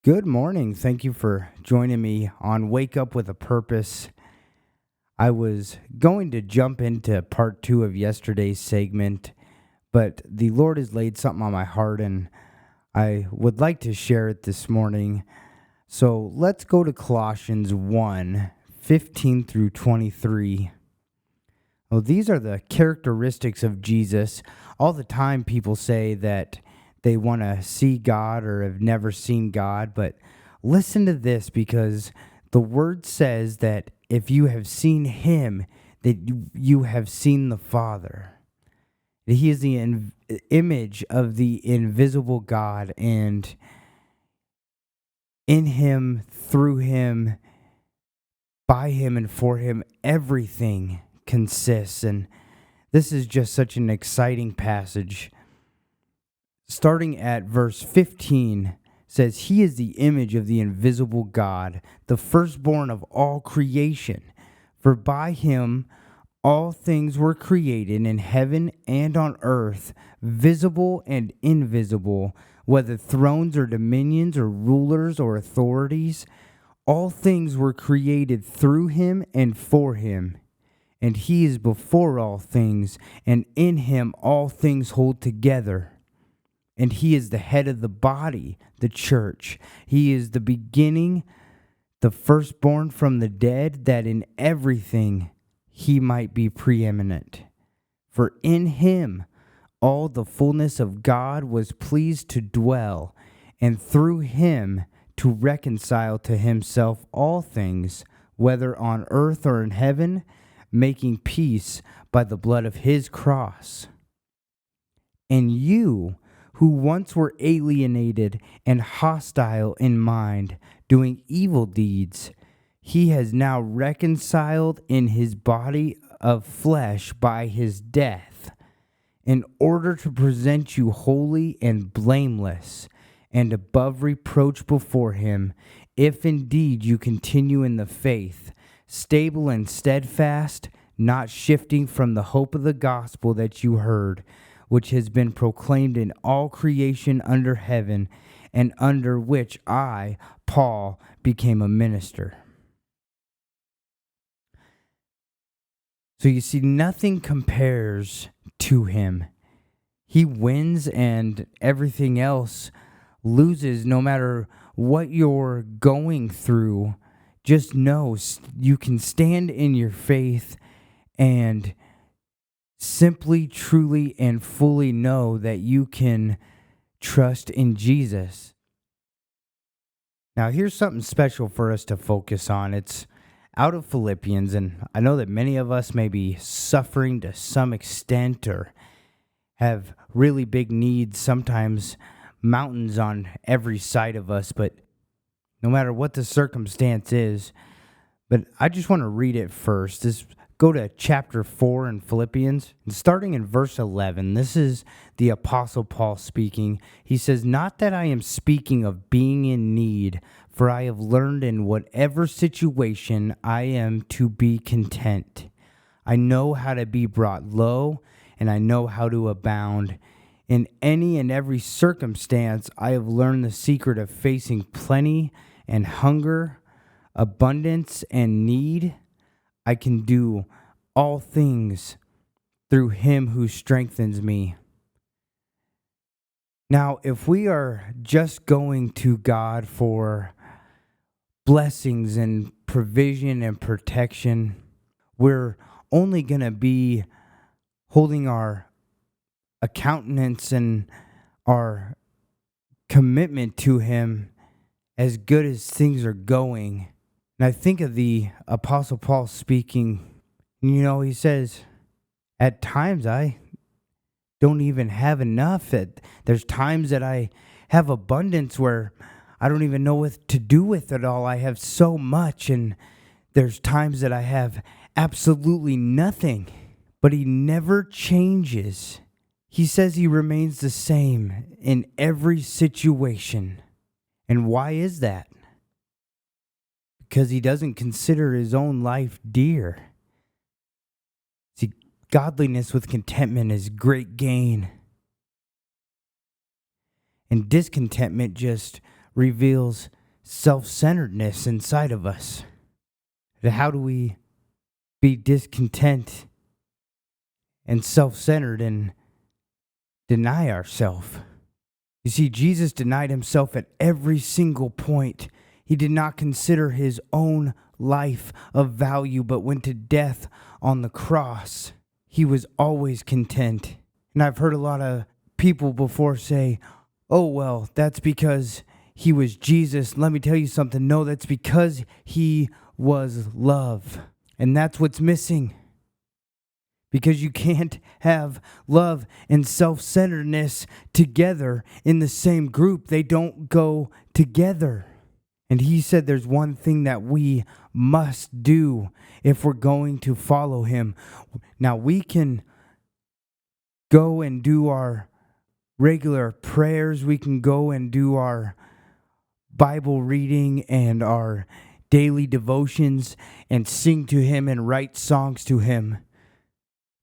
Good morning. Thank you for joining me on Wake Up with a Purpose. I was going to jump into part two of yesterday's segment, but the Lord has laid something on my heart and I would like to share it this morning. So let's go to Colossians 1:15 through 23. Well, these are the characteristics of Jesus. All the time people say that they want to see God or have never seen God, but listen to this because the word says that if you have seen him, that you have seen the Father. He is the image of the invisible God, and in him, through him, by him, and for him, everything consists. And this is just such an exciting passage. Starting at verse 15, says, He is the image of the invisible God, the firstborn of all creation. For by him all things were created in heaven and on earth, visible and invisible, whether thrones or dominions or rulers or authorities. All things were created through him and for him. And he is before all things, and in him all things hold together. And he is the head of the body, the church. He is the beginning, the firstborn from the dead, that in everything he might be preeminent. For in him all the fullness of God was pleased to dwell, and through him to reconcile to himself all things, whether on earth or in heaven, making peace by the blood of his cross. And you, who once were alienated and hostile in mind, doing evil deeds, he has now reconciled in his body of flesh by his death, in order to present you holy and blameless and above reproach before him, if indeed you continue in the faith, stable and steadfast, not shifting from the hope of the gospel that you heard, which has been proclaimed in all creation under heaven, and under which I, Paul, became a minister. So you see, nothing compares to him. He wins and everything else loses. No matter what you're going through, just know you can stand in your faith and simply, truly, and fully know that you can trust in Jesus. Now, here's something special for us to focus on. It's out of Philippians, and I know that many of us may be suffering to some extent or have really big needs, sometimes mountains on every side of us, but no matter what the circumstance is. But I just want to read it first. Go to chapter 4 in Philippians, and starting in verse 11. This is the Apostle Paul speaking. He says, Not that I am speaking of being in need, for I have learned in whatever situation I am to be content. I know how to be brought low, and I know how to abound. In any and every circumstance, I have learned the secret of facing plenty and hunger, abundance and need. I can do all things through him who strengthens me. Now, if we are just going to God for blessings and provision and protection, we're only going to be holding our accountants and our commitment to him as good as things are going. And I think of the Apostle Paul speaking, he says, at times I don't even have enough. There's times that I have abundance where I don't even know what to do with it all. I have so much, and there's times that I have absolutely nothing. But he never changes. He says he remains the same in every situation. And why is that? Because he doesn't consider his own life dear. See, godliness with contentment is great gain. And discontentment just reveals self-centeredness inside of us. How do we be discontent and self-centered and deny ourselves? You see, Jesus denied himself at every single point. He did not consider his own life of value, but went to death on the cross. He was always content. And I've heard a lot of people before say, oh, well, that's because he was Jesus. Let me tell you something. No, that's because he was love. And that's what's missing. Because you can't have love and self-centeredness together in the same group. They don't go together. And he said there's one thing that we must do if we're going to follow him. Now, we can go and do our regular prayers. We can go and do our Bible reading and our daily devotions and sing to him and write songs to him.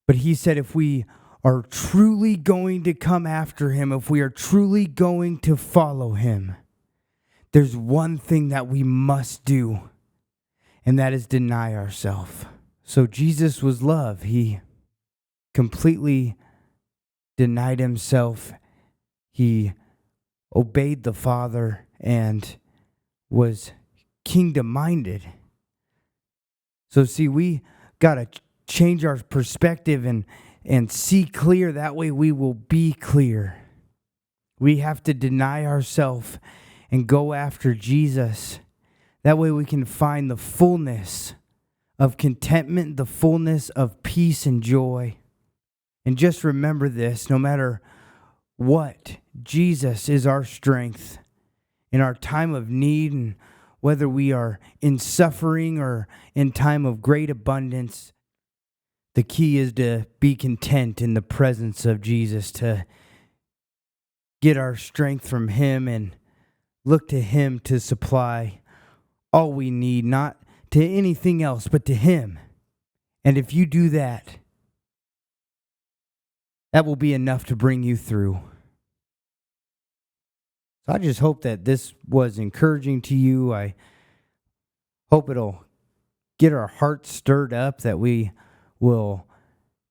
But he said if we are truly going to come after him, if we are truly going to follow him, there's one thing that we must do, and that is deny ourselves. So Jesus was love. He completely denied himself. He obeyed the Father and was kingdom-minded. So see, we got to change our perspective and see clear. That way we will be clear. We have to deny ourselves and go after Jesus. That way we can find the fullness of contentment, the fullness of peace and joy. And just remember this, no matter what, Jesus is our strength in our time of need, and whether we are in suffering or in time of great abundance. The key is to be content in the presence of Jesus, to get our strength from him and look to him to supply all we need, not to anything else, but to him. And if you do that, that will be enough to bring you through. So I just hope that this was encouraging to you. I hope it'll get our hearts stirred up, that we will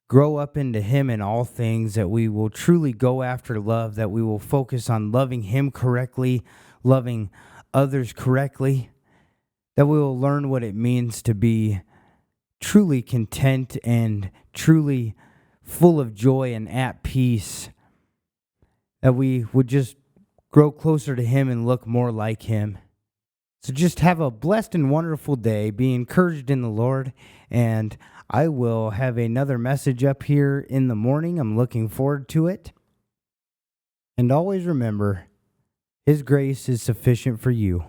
grow up into him in all things, that we will truly go after love, that we will focus on loving him correctly, loving others correctly, that we will learn what it means to be truly content and truly full of joy and at peace, that we would just grow closer to him and look more like him. So just have a blessed and wonderful day. Be encouraged in the Lord, and I will have another message up here in the morning. I'm looking forward to it. And always remember, his grace is sufficient for you.